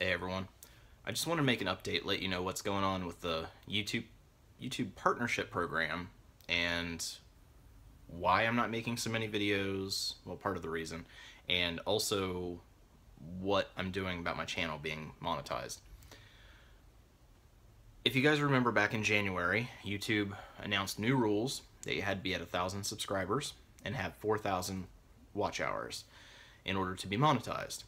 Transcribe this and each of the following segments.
Hey everyone, I just want to make an update, let you know what's going on with the YouTube partnership program and why I'm not making so many videos, well, part of the reason, and also what I'm doing about my channel being monetized. If you guys remember back in January, YouTube announced new rules that you had to be at 1,000 subscribers and have 4,000 watch hours in order to be monetized.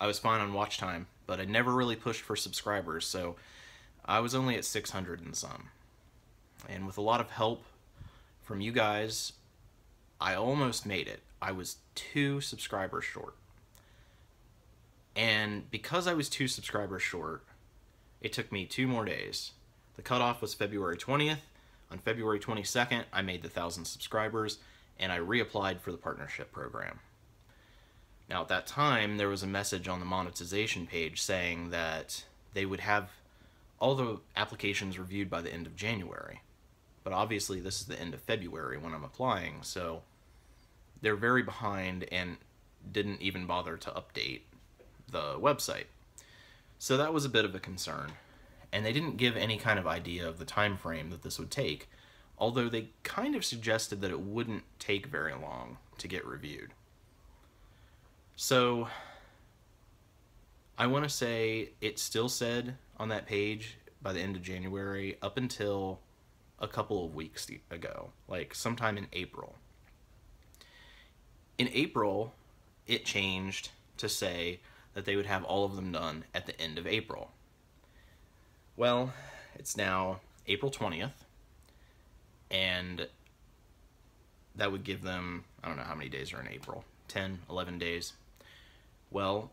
I was fine on watch time, but I never really pushed for subscribers, so I was only at 600 and some. And with a lot of help from you guys, I almost made it. I was 2 subscribers short. And because I was 2 subscribers short, it took me 2 more days. The cutoff was February 20th. On February 22nd, I made the 1,000 subscribers, and I reapplied for the partnership program. Now at that time, there was a message on the monetization page saying that they would have all the applications reviewed by the end of January. But obviously this is the end of February when I'm applying, so they're very behind and didn't even bother to update the website. So that was a bit of a concern. And they didn't give any kind of idea of the time frame that this would take, although they kind of suggested that it wouldn't take very long to get reviewed. So I want to say it still said on that page by the end of January up until a couple of weeks ago, like sometime in April. In April, it changed to say that they would have all of them done at the end of April. Well, it's now April 20th, and that would give them, I don't know how many days are in April, 10, 11 days. Well,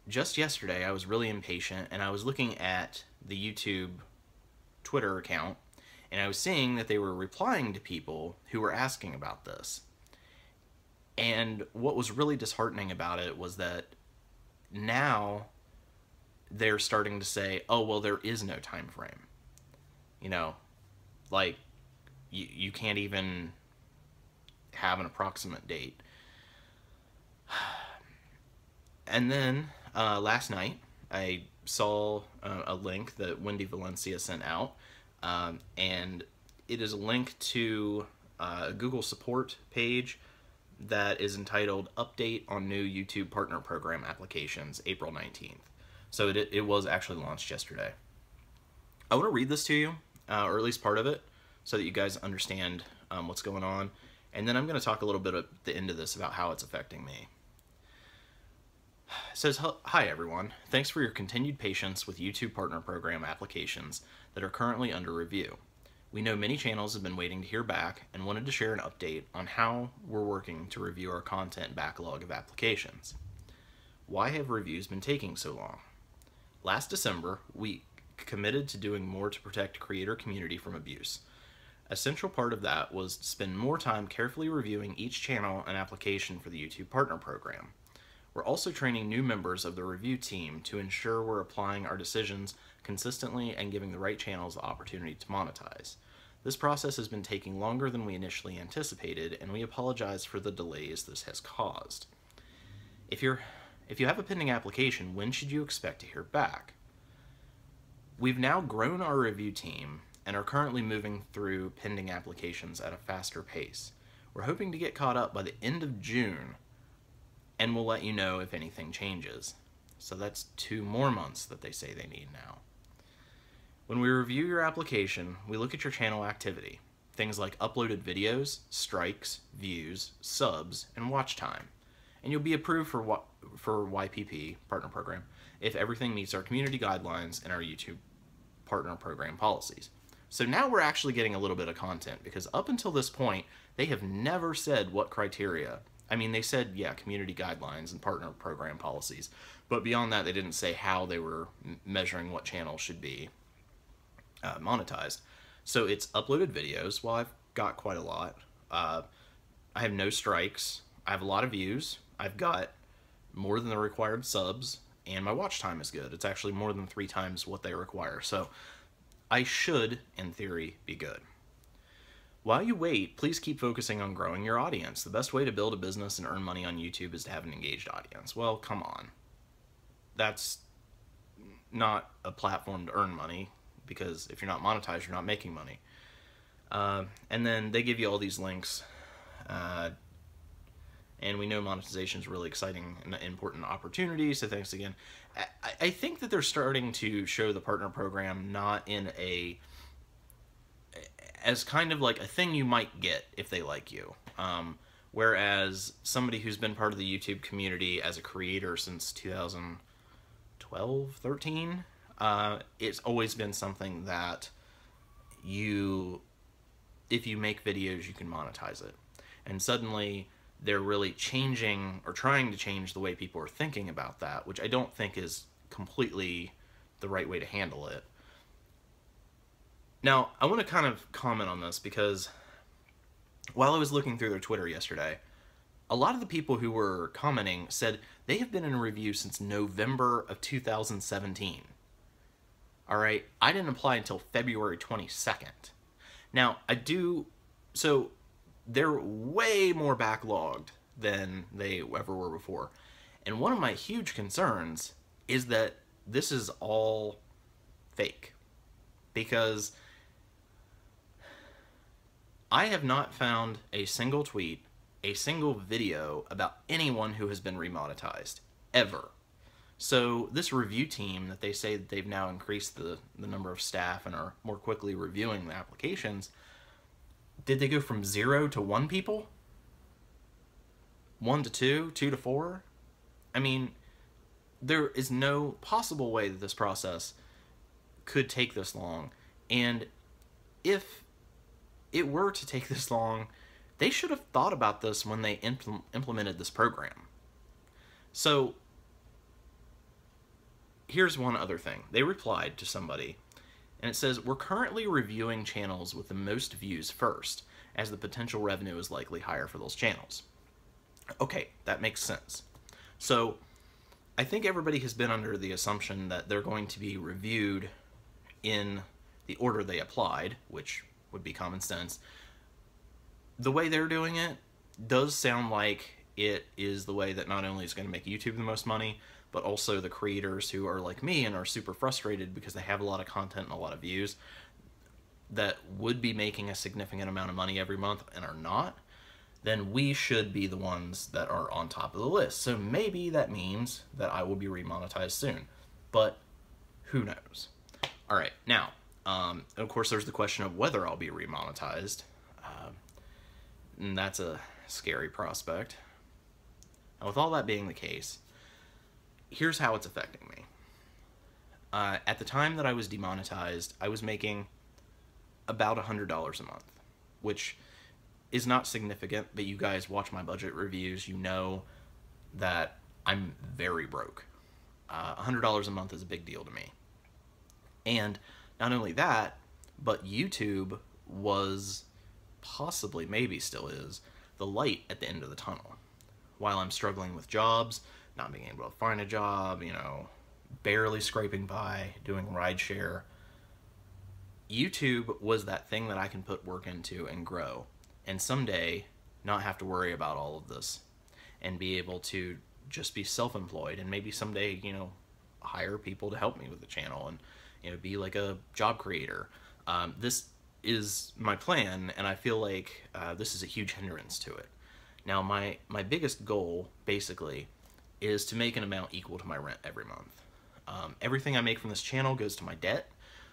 just yesterday I was really impatient, and I was looking at the YouTube Twitter account, and I was seeing that they were replying to people who were asking about this. And what was really disheartening about it was that now they're starting to say, oh, well, there is no time frame. You know, like, you can't even have an approximate date. And then last night I saw a link that Wendy Valencia sent out, and it is a link to a Google support page that is entitled Update on New YouTube Partner Program Applications, April 19th. So it was actually launched yesterday. I want to read this to you, or at least part of it, so that you guys understand what's going on. And then I'm going to talk a little bit at the end of this about how it's affecting me. It says, hi everyone, thanks for your continued patience with YouTube Partner Program applications that are currently under review. We know many channels have been waiting to hear back and wanted to share an update on how we're working to review our content backlog of applications. Why have reviews been taking so long? Last December, we committed to doing more to protect creator community from abuse. A central part of that was to spend more time carefully reviewing each channel and application for the YouTube Partner Program. We're also training new members of the review team to ensure we're applying our decisions consistently and giving the right channels the opportunity to monetize. This process has been taking longer than we initially anticipated, and we apologize for the delays this has caused. If you have a pending application, when should you expect to hear back? We've now grown our review team and are currently moving through pending applications at a faster pace. We're hoping to get caught up by the end of June, and we'll let you know if anything changes. So that's 2 more months that they say they need now. When we review your application, we look at your channel activity, things like uploaded videos, strikes, views, subs, and watch time. And you'll be approved for YPP, Partner Program, if everything meets our community guidelines and our YouTube Partner Program policies. So now we're actually getting a little bit of content, because up until this point, they have never said what criteria. I mean, they said, yeah, community guidelines and partner program policies, but beyond that, they didn't say how they were measuring what channel should be monetized. So it's uploaded videos. Well, I've got quite a lot. I have no strikes. I have a lot of views. I've got more than the required subs, and my watch time is good. It's actually more than 3 times what they require. So I should, in theory, be good. While you wait, please keep focusing on growing your audience. The best way to build a business and earn money on YouTube is to have an engaged audience. Well, come on. that's not a platform to earn money, because if you're not monetized, you're not making money. And then they give you all these links, and we know monetization is really exciting and important opportunity, so thanks again. I think that they're starting to show the partner program not in as kind of like a thing you might get if they like you. Whereas somebody who's been part of the YouTube community as a creator since 2012, 13, it's always been something that if you make videos, you can monetize it. And suddenly they're really changing or trying to change the way people are thinking about that, which I don't think is completely the right way to handle it. Now, I want to kind of comment on this because while I was looking through their Twitter yesterday, a lot of the people who were commenting said they have been in a review since November of 2017. All right, I didn't apply until February 22nd. Now, so they're way more backlogged than they ever were before. And one of my huge concerns is that this is all fake, because I have not found a single tweet, a single video about anyone who has been remonetized, ever. So this review team that they say that they've now increased the number of staff and are more quickly reviewing the applications, did they go from 0 to 1 people? 1 to 2, 2 to 4? I mean, there is no possible way that this process could take this long. And if it were to take this long, they should have thought about this when they implemented this program. So here's one other thing. They replied to somebody, and it says, "We're currently reviewing channels with the most views first, as the potential revenue is likely higher for those channels." Okay, that makes sense. So I think everybody has been under the assumption that they're going to be reviewed in the order they applied, which would be common sense. The way they're doing it does sound like it is the way that not only is going to make YouTube the most money, but also the creators who are like me and are super frustrated because they have a lot of content and a lot of views that would be making a significant amount of money every month and are not, then we should be the ones that are on top of the list. So maybe that means that I will be remonetized soon, but who knows? All right, now, of course, there's the question of whether I'll be remonetized, and that's a scary prospect. And with all that being the case, here's how it's affecting me. At the time that I was demonetized, I was making about $100 a month, which is not significant, but you guys watch my budget reviews, you know that I'm very broke. $100 a month is a big deal to me. And not only that, but YouTube was possibly, maybe still is, the light at the end of the tunnel. While I'm struggling with jobs, not being able to find a job, barely scraping by, doing rideshare, YouTube was that thing that I can put work into and grow, and someday not have to worry about all of this, and be able to just be self-employed, and maybe someday, hire people to help me with the channel, and be like a job creator. This is my plan, and I feel like this is a huge hindrance to it. Now, my biggest goal, basically, is to make an amount equal to my rent every month. Everything I make from this channel goes to my debt,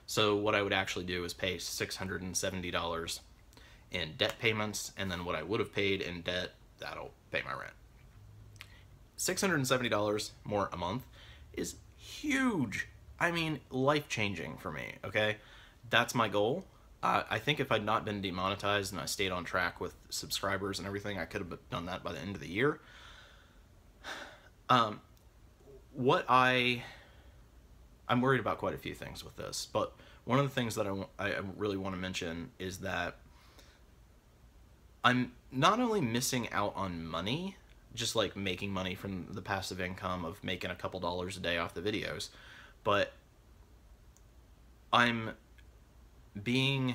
so what I would actually do is pay $670 in debt payments, and then what I would have paid in debt, that'll pay my rent. $670 more a month is huge. I mean, life-changing for me, okay? That's my goal. I think if I'd not been demonetized and I stayed on track with subscribers and everything, I could have done that by the end of the year. I'm worried about quite a few things with this, but one of the things that I really want to mention is that I'm not only missing out on money, just like making money from the passive income of making a couple dollars a day off the videos, but I'm being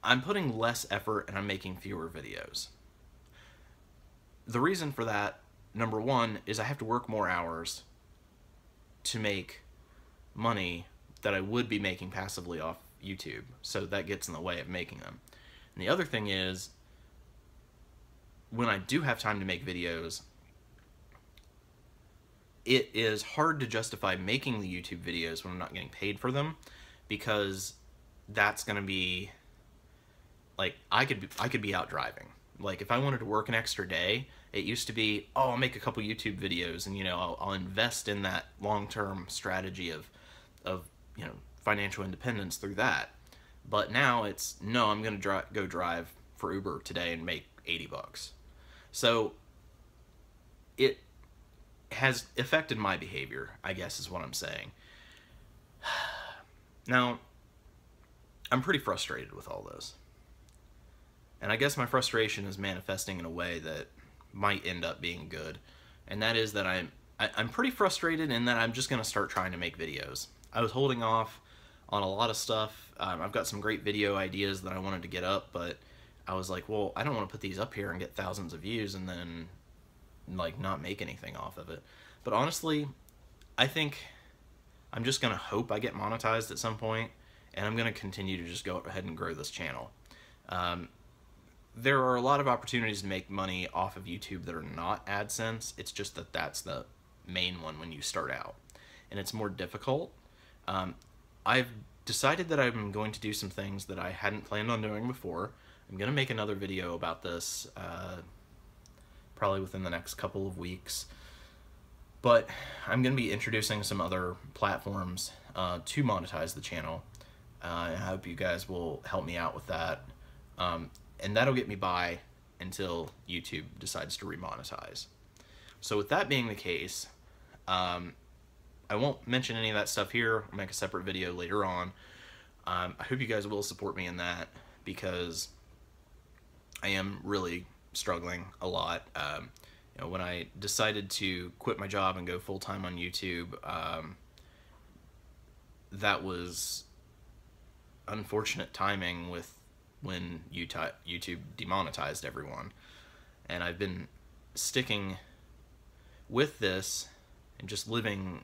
I'm putting less effort and I'm making fewer videos. The reason for that number one is I have to work more hours to make money that I would be making passively off YouTube. So that gets in the way of making them. And the other thing is, when I do have time to make videos, it is hard to justify making the YouTube videos when I'm not getting paid for them, because that's going to be, like, I could be out driving. Like, if I wanted to work an extra day, it used to be, oh, I'll make a couple YouTube videos, and, you know, I'll invest in that long-term strategy of, you know, financial independence through that. But now it's, no, I'm going to go drive for Uber today and make $80. So it has affected my behavior, I guess is what I'm saying. Now, I'm pretty frustrated with all this. And I guess my frustration is manifesting in a way that might end up being good. And that is that I'm pretty frustrated in that I'm just going to start trying to make videos. I was holding off on a lot of stuff. I've got some great video ideas that I wanted to get up, but I was like, well, I don't want to put these up here and get thousands of views and then, like, not make anything off of it. But honestly, I think I'm just going to hope I get monetized at some point, and I'm going to continue to just go ahead and grow this channel. There are a lot of opportunities to make money off of YouTube that are not AdSense. It's just that that's the main one when you start out, and it's more difficult. I've decided that I'm going to do some things that I hadn't planned on doing before. I'm going to make another video about this probably within the next couple of weeks. But I'm going to be introducing some other platforms to monetize the channel. I hope you guys will help me out with that. And that'll get me by until YouTube decides to remonetize. So with that being the case, I won't mention any of that stuff here. I'll make a separate video later on. I hope you guys will support me in that, because I am really struggling a lot. You know, when I decided to quit my job and go full-time on YouTube, that was unfortunate timing with when YouTube demonetized everyone. And I've been sticking with this and just living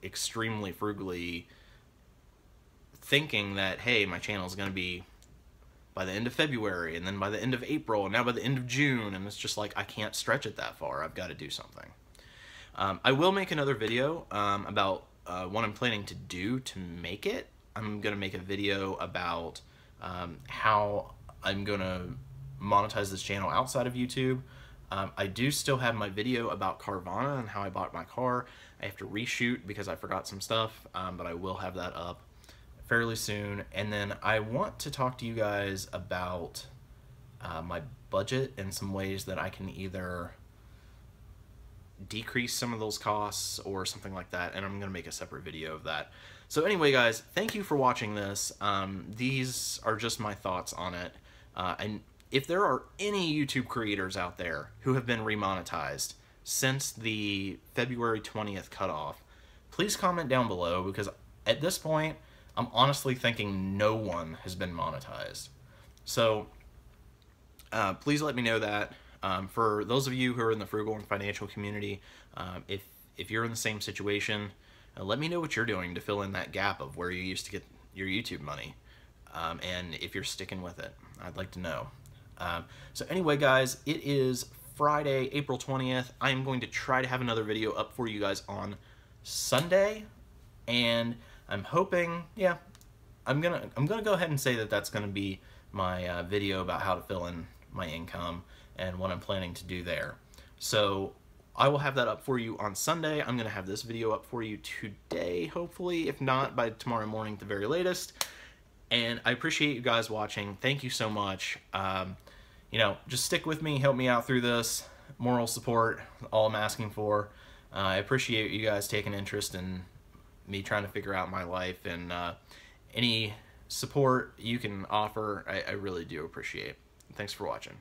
extremely frugally, thinking that, hey, my channel is going to be by the end of February, and then by the end of April, and now by the end of June, and it's just like, I can't stretch it that far. I've got to do something. I will make another video about what I'm planning to do to make it. I'm going to make a video about how I'm going to monetize this channel outside of YouTube. I do still have my video about Carvana and how I bought my car. I have to reshoot because I forgot some stuff, but I will have that up fairly soon. And then I want to talk to you guys about my budget and some ways that I can either decrease some of those costs or something like that, and I'm going to make a separate video of that. So anyway, guys, thank you for watching this. These are just my thoughts on it. And if there are any YouTube creators out there who have been remonetized since the February 20th cutoff, please comment down below, because at this point, I'm honestly thinking no one has been monetized. So please let me know that. For those of you who are in the frugal and financial community, if you're in the same situation, let me know what you're doing to fill in that gap of where you used to get your YouTube money, and if you're sticking with it. I'd like to know. So anyway, guys, it is Friday, April 20th. I am going to try to have another video up for you guys on Sunday, and I'm hoping, yeah, I'm gonna go ahead and say that that's gonna be my video about how to fill in my income and what I'm planning to do there. So I will have that up for you on Sunday. I'm gonna have this video up for you today, hopefully, if not by tomorrow morning at the very latest. And I appreciate you guys watching. Thank you so much. You know, just stick with me, help me out through this. Moral support, all I'm asking for. I appreciate you guys taking interest in me trying to figure out my life, and any support you can offer, I really do appreciate. Thanks for watching.